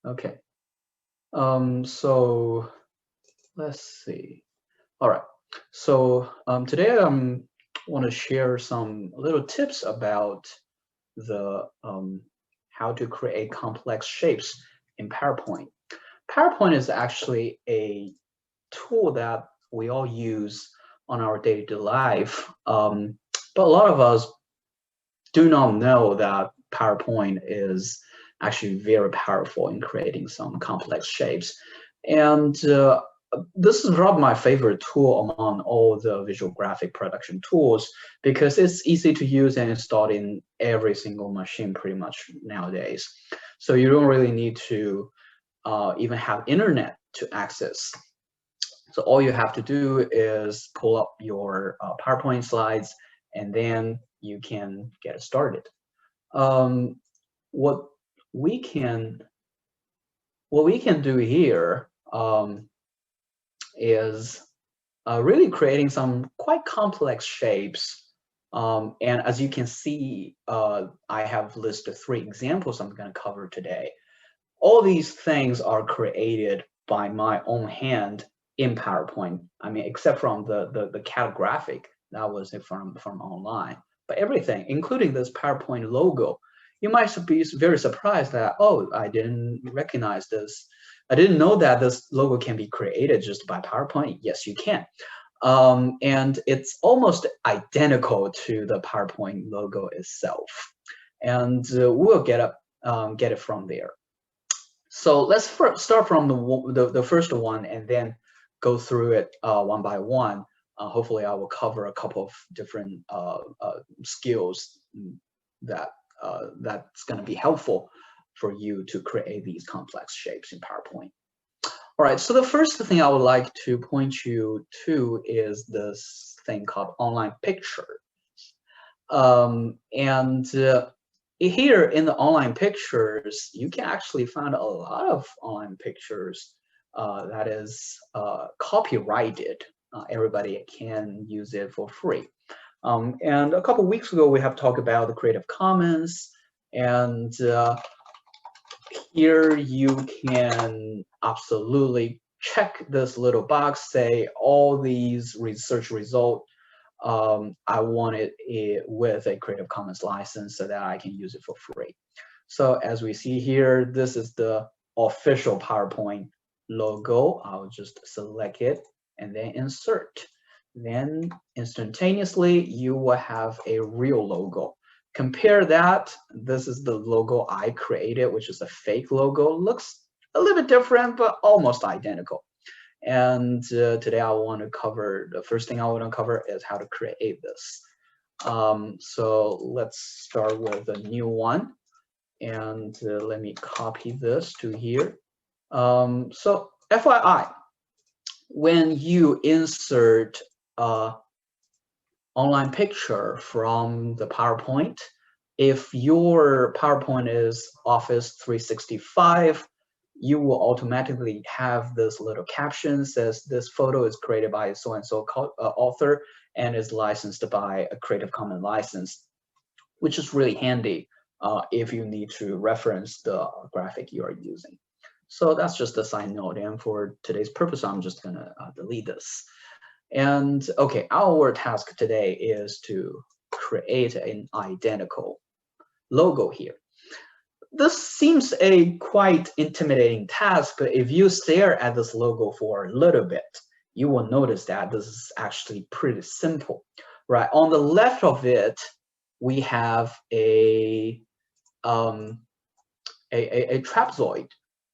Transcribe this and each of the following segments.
Okay. So let's see. All right. So today I want to share some little tips about the how to create complex shapes in PowerPoint. PowerPoint is actually a tool that we all use on our day-to-day life, but a lot of us do not know that PowerPoint is actually very powerful in creating some complex shapes. And this is probably my favorite tool among all the visual graphic production tools because it's easy to use and installed in every single machine pretty much nowadays. So you don't really need to even have internet to access. So all you have to do is pull up your PowerPoint slides and then you can get started. Um, what we can what we can do here is really creating some quite complex shapes. And as you can see, I have listed 3 examples I'm going to cover today. All these things are created by my own hand in PowerPoint. I mean, except from the cat graphic that was from online, but everything, including this PowerPoint logo, you might be very surprised that, oh, I didn't recognize this. I didn't know that this logo can be created just by PowerPoint. Yes, you can. And it's almost identical to the PowerPoint logo itself. And we'll get it from there. So let's start from the first one and then go through it one by one. Hopefully, I will cover a couple of different skills that's going to be helpful for you to create these complex shapes in PowerPoint. All right, so the first thing I would like to point you to is this thing called online picture. Here in the online pictures, you can actually find a lot of online pictures that is copyrighted. Everybody can use it for free. And a couple weeks ago, we have talked about the Creative Commons, and here you can absolutely check this little box, say all these research results I want it with a Creative Commons license so that I can use it for free. So as we see here, this is the official PowerPoint logo. I'll just select it and then insert. Then instantaneously, you will have a real logo. Compare that. This is the logo I created, which is a fake logo. Looks a little bit different, but almost identical. And today I want to cover, the first thing I want to cover is how to create this. So let's start with a new one. And let me copy this to here. So FYI, when you insert online picture from the PowerPoint, if your PowerPoint is Office 365, you will automatically have this little caption says this photo is created by so-and-so author and is licensed by a Creative Commons license, which is really handy if you need to reference the graphic you are using. So that's just a side note. And for today's purpose, I'm just gonna delete this. And okay, our task today is to create an identical logo here. This seems a quite intimidating task, but if you stare at this logo for a little bit, you will notice that this is actually pretty simple, right? On the left of it, we have a trapezoid,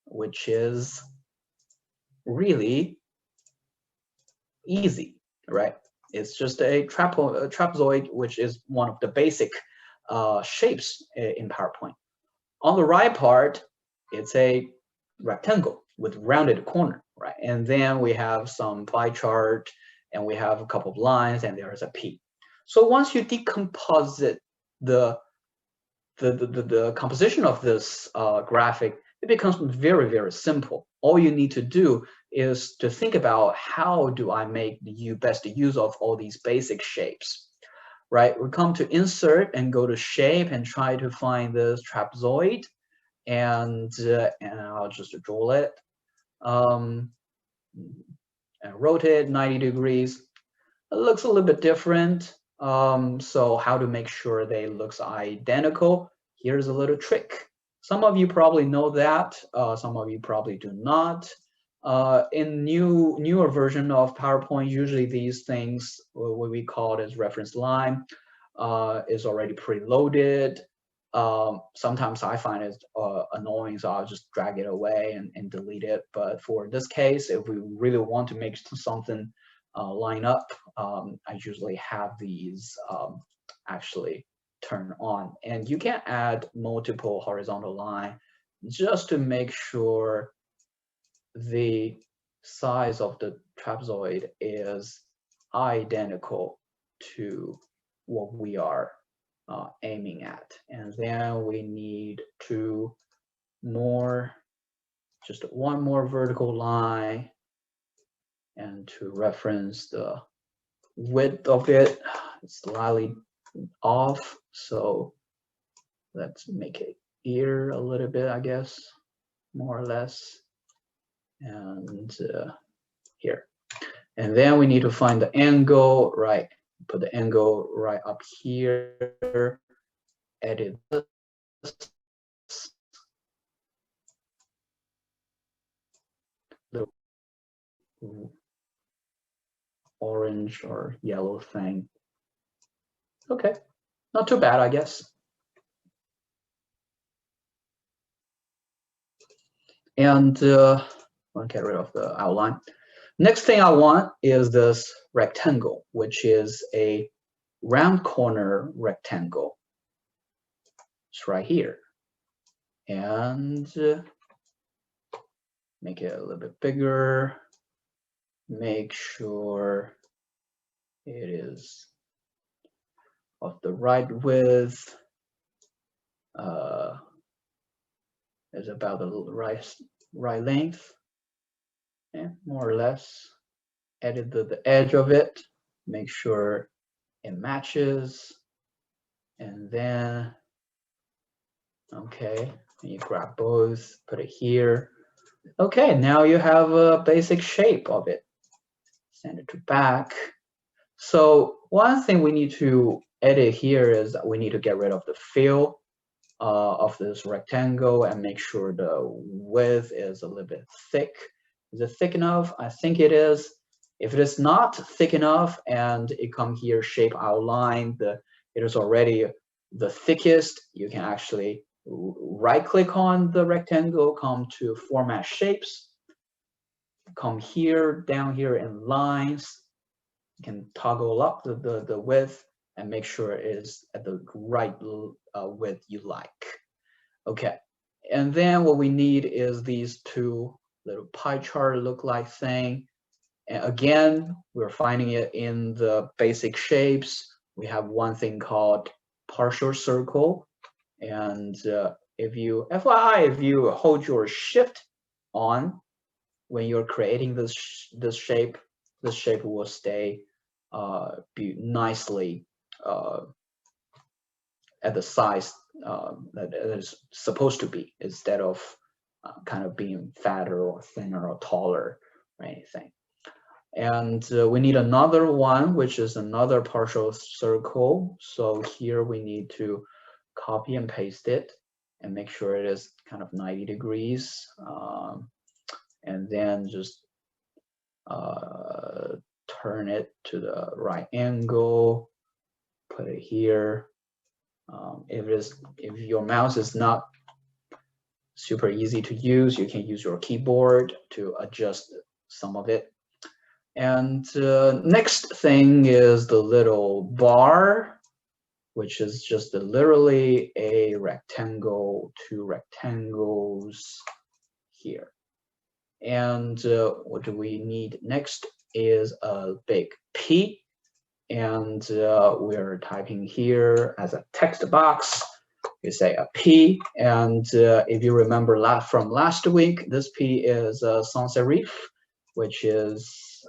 which is really easy, right? It's just a trapezoid, which is one of the basic shapes in PowerPoint. On the right part, it's a rectangle with rounded corner, right? And then we have some pie chart, and we have a couple of lines, and there is a P. So once you decomposite the composition of this graphic, it becomes very, very simple. All you need to do is to think about how do I make the best use of all these basic shapes, right? We come to insert and go to shape and try to find this trapezoid. and I'll just draw it and rotate 90 degrees. It looks a little bit different. So how to make sure they looks identical? Here's a little trick. Some of you probably know that. Some of you probably do not. In newer version of PowerPoint, usually these things, what we call it as reference line, is already preloaded. Sometimes I find it annoying, so I'll just drag it away and delete it. But for this case, if we really want to make something line up, I usually have these actually turn on. And you can add multiple horizontal line just to make sure the size of the trapezoid is identical to what we are aiming at. And then we need just one more vertical line, and to reference the width of it, it's slightly off. So let's make it here a little bit, I guess, more or less. And here. And then we need to find the angle, right? Put the angle right up here, edit this. The orange or yellow thing. Okay, not too bad, I guess. And I'll get rid of the outline. Next thing I want is this rectangle, which is a round corner rectangle. It's right here. And make it a little bit bigger. Make sure it is of the right width. Is about the right length. And more or less. Edit the edge of it. Make sure it matches. And then, okay, you grab both, put it here. Okay, now you have a basic shape of it. Send it to back. So one thing we need to edit here is that we need to get rid of the fill of this rectangle and make sure the width is a little bit thick. Is it thick enough? I think it is. If it is not thick enough and it come here shape outline, it is already the thickest, you can actually right click on the rectangle, come to format shapes, come here, down here in lines, you can toggle up the width and make sure it is at the right width you like. Okay, and then what we need is these two little pie chart look like thing. And again, we're finding it in the basic shapes. We have one thing called partial circle. And if you, FYI, if you hold your shift on when you're creating this shape will stay be nicely at the size that it is supposed to be, instead of kind of being fatter or thinner or taller or anything. And we need another one, which is another partial circle. So here we need to copy and paste it and make sure it is kind of 90 degrees. And then just turn it to the right angle, put it here. If your mouse is not super easy to use, you can use your keyboard to adjust some of it. And next thing is the little bar, which is just literally a rectangle, two rectangles here. And what do we need next is a big P. And we're typing here as a text box. You say a P. And if you remember from last week, this P is sans serif, which is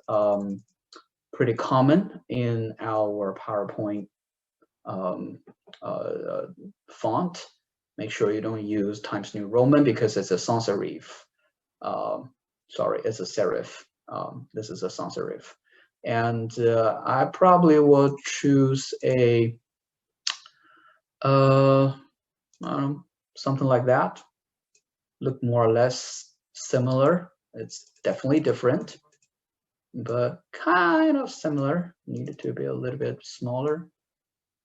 pretty common in our PowerPoint font. Make sure you don't use Times New Roman because it's a sans serif. Sorry, it's a serif. This is a sans serif. And I probably will choose a something like that. Look more or less similar. It's definitely different, but kind of similar. Needed to be a little bit smaller.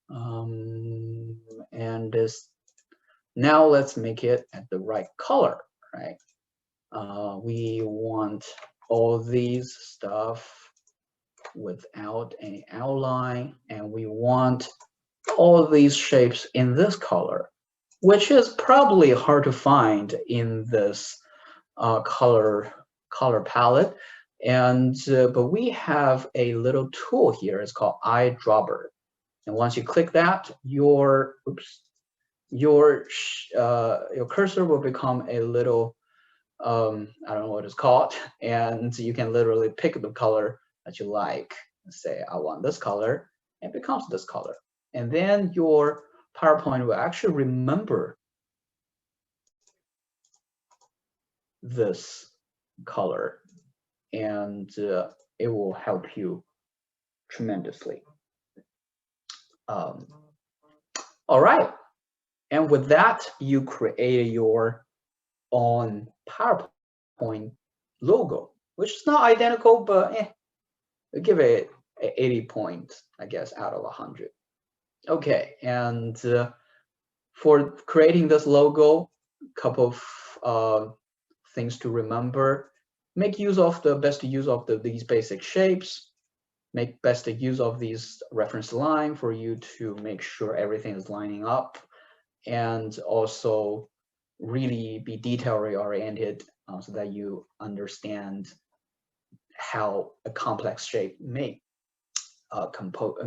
And this, now let's make it at the right color, right? We want all these stuff without any outline, and we want all these shapes in this color, which is probably hard to find in this color palette. And but we have a little tool here. It's called eyedropper, and once you click that, your cursor will become a little I don't know what it's called, and you can literally pick the color that you like. Say I want this color, and it becomes this color, and then your PowerPoint will actually remember this color, and it will help you tremendously. All right, and with that, you create your own PowerPoint logo, which is not identical, but give it 80 points, I guess, out of 100. Okay, and for creating this logo, a couple of things to remember. Make use of the best use of these basic shapes. Make best use of these reference line for you to make sure everything is lining up, and also really be detail oriented so that you understand how a complex shape may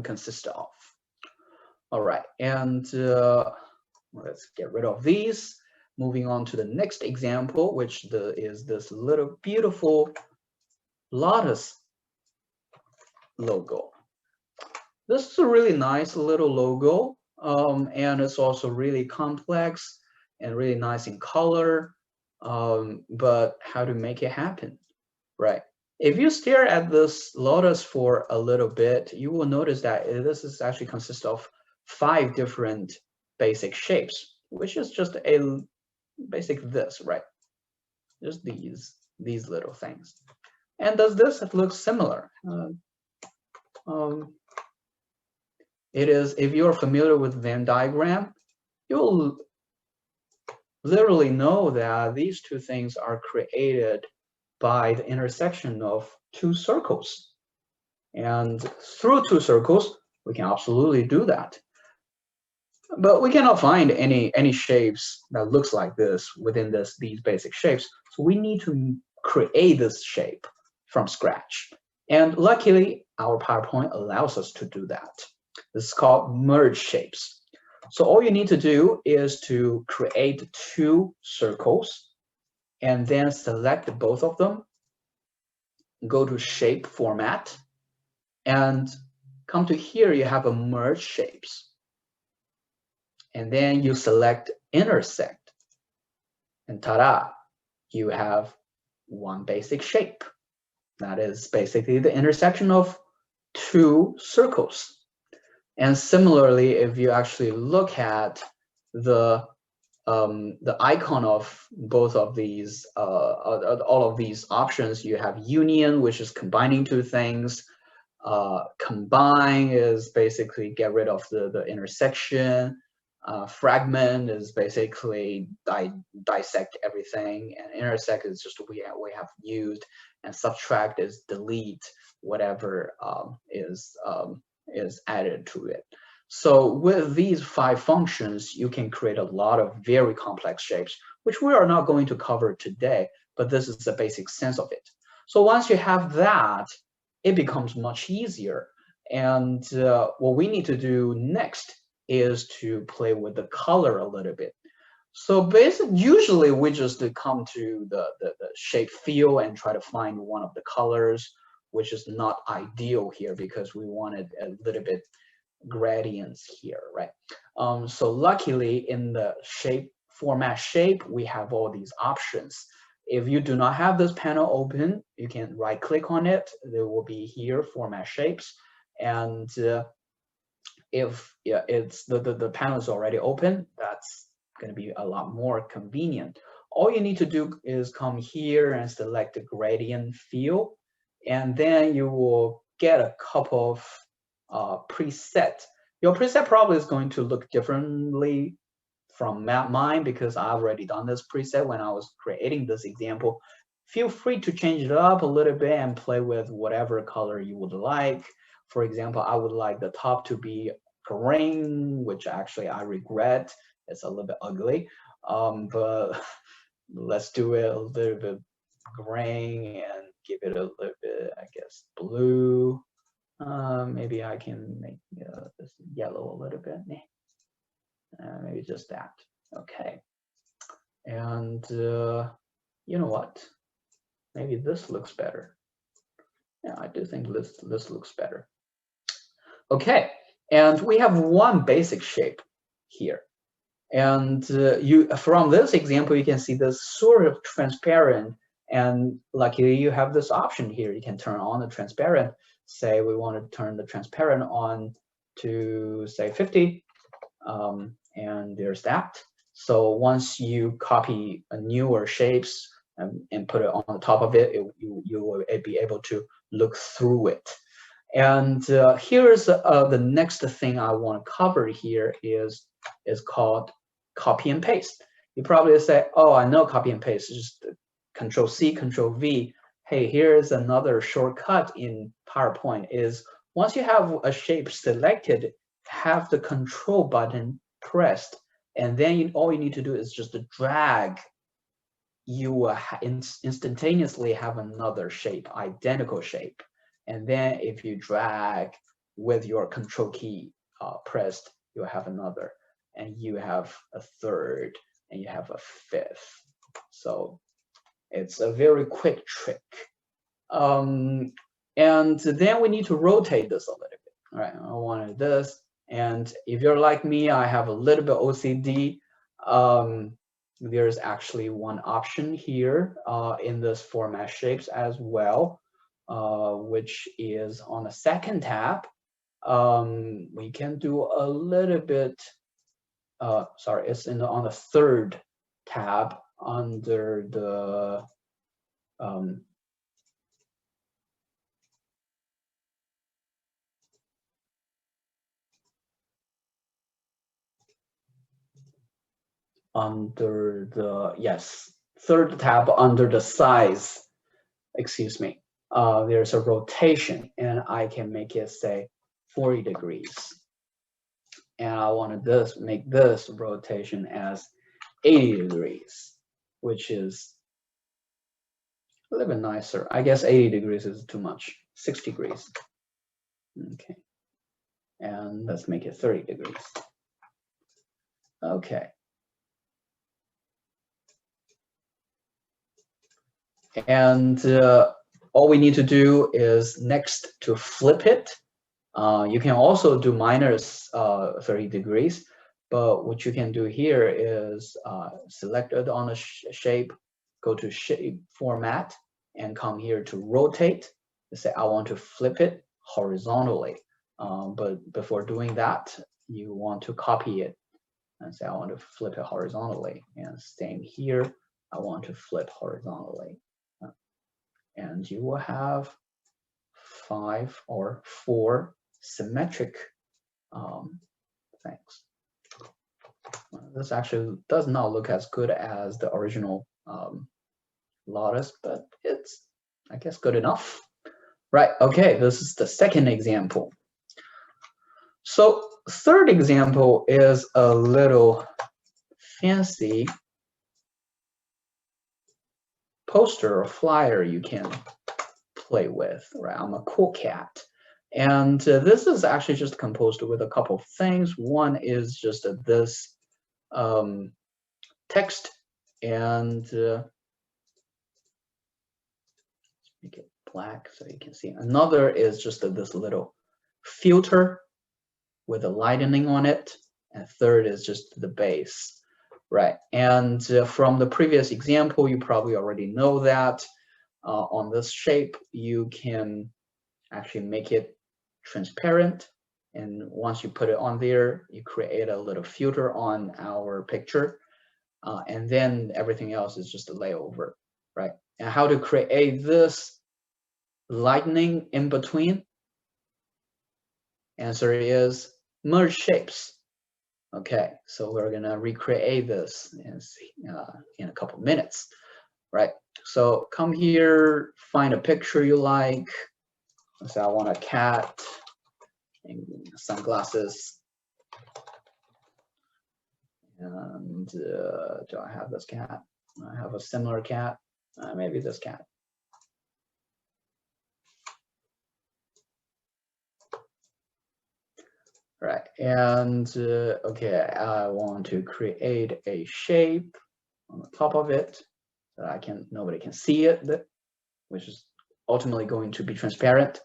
consist of. All right, and let's get rid of these. Moving on to the next example, which is this little beautiful lotus logo. This is a really nice little logo, and it's also really complex and really nice in color, but how to make it happen, right? If you stare at this lotus for a little bit, you will notice that this is actually consists of 5 different basic shapes, which is just a basic this, right? Just these little things. And does this look similar? It is, if you're familiar with Venn diagram, you'll literally know that these two things are created by the intersection of 2 circles. And through 2 circles, we can absolutely do that. But we cannot find any shapes that looks like this within these basic shapes. So we need to create this shape from scratch. And luckily, our PowerPoint allows us to do that. This is called merge shapes. So all you need to do is to create 2 circles and then select both of them, go to shape format, and come to here, you have a merge shapes. And then you select intersect, and ta-da, you have one basic shape. That is basically the intersection of 2 circles. And similarly, if you actually look at the icon of both of these, all of these options, you have union, which is combining 2 things. Combine is basically get rid of the intersection. Fragment is basically dissect everything, and intersect is just we have used, and subtract is delete whatever is added to it. So with these 5 functions, you can create a lot of very complex shapes, which we are not going to cover today, but this is the basic sense of it. So once you have that, it becomes much easier. And what we need to do next is to play with the color a little bit. So basically, usually we just come to the shape field and try to find one of the colors, which is not ideal here because we wanted a little bit gradients here, right? So luckily in the format shape, we have all these options. If you do not have this panel open, you can right click on it. There will be here format shapes. And if it's the panel is already open, that's going to be a lot more convenient. All you need to do is come here and select the gradient field, and then you will get a couple of preset. Your preset probably is going to look differently from mine because I've already done this preset when I was creating this example. Feel free to change it up a little bit and play with whatever color you would like. For example, I would like the top to be green, which actually I regret. It's a little bit ugly, but let's do it a little bit green and give it a little bit, I guess, blue. Maybe I can make this yellow a little bit. Maybe just that. Okay. And you know what? Maybe this looks better. Yeah, I do think this looks better. Okay, and we have one basic shape here. And from this example, you can see this sort of transparent. And luckily, you have this option here. You can turn on the transparent. Say we want to turn the transparent on to say 50. And there's that. So once you copy newer shapes and put it on the top of it, you will be able to look through it. And here's the next thing I want to cover here is called copy and paste. You probably say, oh, I know copy and paste, just Control C, Control V. Hey, here's another shortcut in PowerPoint is once you have a shape selected, have the Control button pressed, and then all you need to do is just drag. You will instantaneously have another shape, identical shape. And then if you drag with your Control key pressed, you'll have another, and you have a third, and you have a fifth. So it's a very quick trick. And then we need to rotate this a little bit. All right, I wanted this. And if you're like me, I have a little bit OCD. There's actually one option here in this format shapes as well, which is on the second tab. We can do a little bit, sorry, it's on the third tab under the third tab under the size, excuse me. There's a rotation, and I can make it say 40 degrees. And I want to make this rotation as 80 degrees, which is a little bit nicer. I guess 80 degrees is too much. 60 degrees. Okay. And let's make it 30 degrees. Okay. And all we need to do is next to flip it. You can also do minus 30 degrees, but what you can do here is select it on a shape, go to shape format, and come here to rotate. Say I want to flip it horizontally, but before doing that, you want to copy it and say I want to flip it horizontally, and same here, I want to flip horizontally. And you will have 5 or 4 symmetric things. This actually does not look as good as the original Lotus, but it's, I guess, good enough. Right, okay, this is the second example. So third example is a little fancy poster or flyer you can play with, right? I'm a cool cat. And this is actually just composed with a couple of things. One is just this text, and make it black so you can see. Another is just this little filter. with the lightning on it, and third is just the base, right? And from the previous example, you probably already know that on this shape, you can actually make it transparent. And once you put it on there, you create a little filter on our picture. And then everything else is just a layover, right? And how to create this lightning in between? Answer is merge shapes. Okay, so we're gonna recreate this in a couple minutes, right? So come here, find a picture you like. Let's say I want a cat and sunglasses. And do I have this cat? I have a similar cat. Maybe this cat. Right, and okay, I want to create a shape on the top of it that nobody can see it, which is ultimately going to be transparent.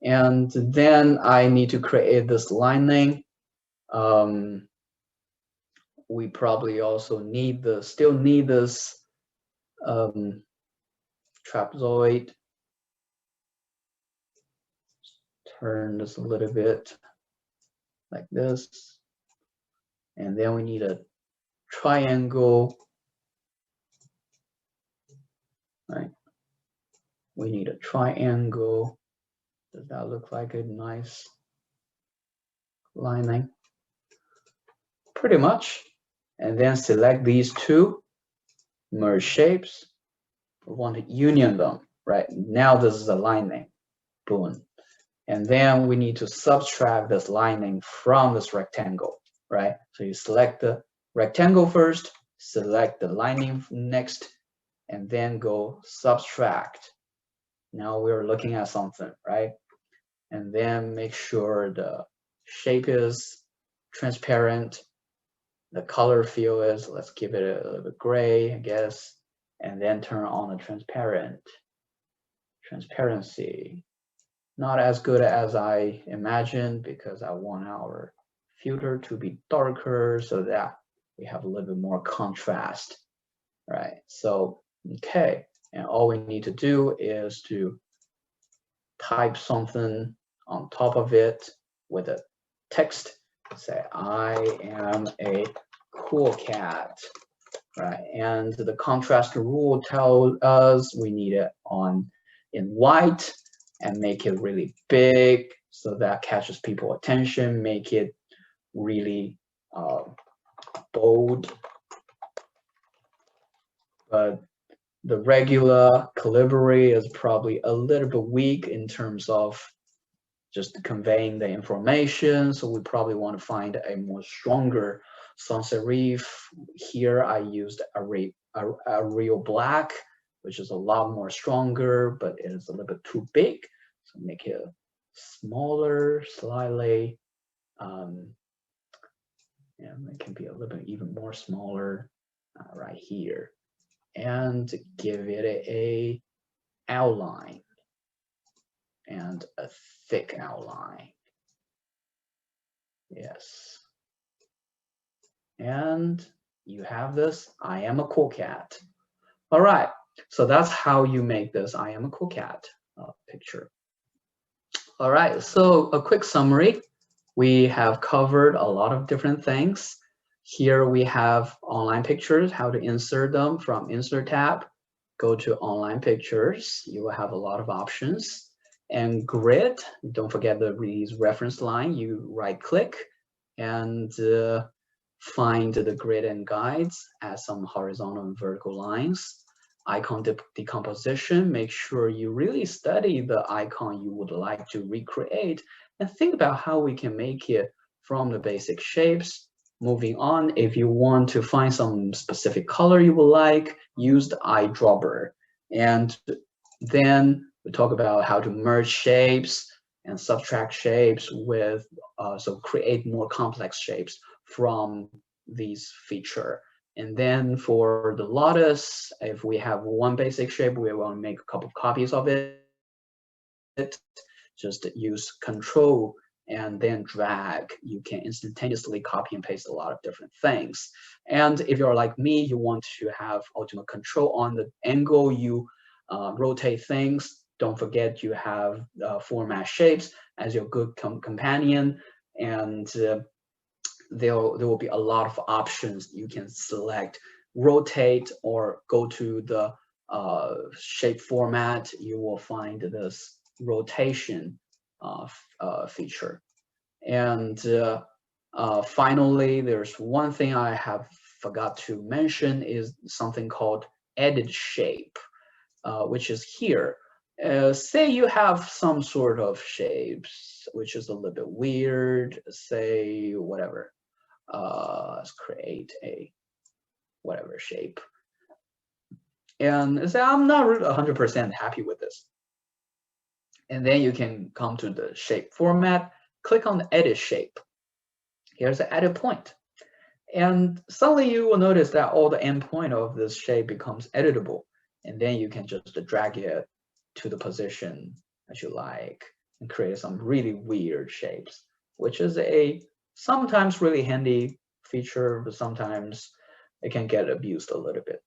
And then I need to create this lining. We probably also still need this trapezoid. Turn this a little bit like this. And then we need a triangle, right? We need a triangle. Does that look like a nice lining? Pretty much. And then select these two, merge shapes. We want to union them, right? Now this is a lining, boom. And then we need to subtract this lining from this rectangle, right? So you select the rectangle first, select the lining next, and then go subtract. Now we're looking at something, right? And then make sure the shape is transparent. The color field is, let's give it a little bit gray, I guess, and then turn on the transparency. Not as good as I imagined because I want our filter to be darker so that we have a little bit more contrast, right? So, okay, and all we need to do is to type something on top of it with a text. Say, I am a cool cat, right? And the contrast rule tells us we need it in white and make it really big so that catches people's attention, make it really bold. But the regular Calibri is probably a little bit weak in terms of just conveying the information. So we probably want to find a more stronger sans serif. Here I used a real black, which is a lot more stronger, but it is a little bit too big. So make it smaller, slightly. And it can be a little bit even more smaller right here. And give it a outline. And a thick outline. Yes. And you have this, I am a cool cat. All right, so that's how you make this I am a cool cat picture. All right, so a quick summary. We have covered a lot of different things. Here we have online pictures, how to insert them from Insert tab. Go to online pictures. You will have a lot of options. And grid, don't forget these reference line. You right click and find the grid and guides, add some horizontal and vertical lines. Icon decomposition, make sure you really study the icon you would like to recreate and think about how we can make it from the basic shapes. Moving on, if you want to find some specific color you would like, use the eyedropper. And then we talk about how to merge shapes and subtract shapes with, so create more complex shapes from these feature. And then for the lotus, if we have one basic shape, we want to make a couple copies of it. Just use Control and then drag. You can instantaneously copy and paste a lot of different things. And if you're like me, you want to have ultimate control on the angle you rotate things. Don't forget you have format shapes as your good companion, and there will be a lot of options you can select. Rotate or go to the shape format. You will find this rotation feature. And finally, there's one thing I have forgot to mention is something called edit shape, which is here. Say you have some sort of shapes, which is a little bit weird, say whatever. Let's create a whatever shape. And say I'm not 100% happy with this. And then you can come to the shape format, click on the edit shape. Here's the edit point. And suddenly you will notice that all the endpoint of this shape becomes editable. And then you can just drag it to the position that you like and create some really weird shapes, which is a sometimes really handy feature, but sometimes it can get abused a little bit.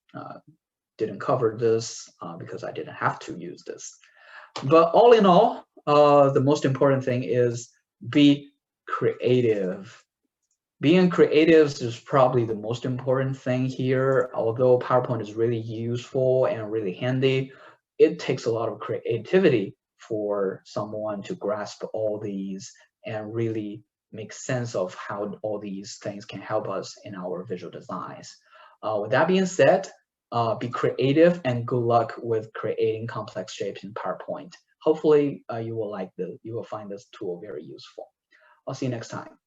Didn't cover this because I didn't have to use this. But all in all, the most important thing is be creative. Being creative is probably the most important thing here. Although PowerPoint is really useful and really handy, it takes a lot of creativity for someone to grasp all these and really make sense of how all these things can help us in our visual designs. With that being said, be creative and good luck with creating complex shapes in PowerPoint. Hopefully, you will find this tool very useful. I'll see you next time.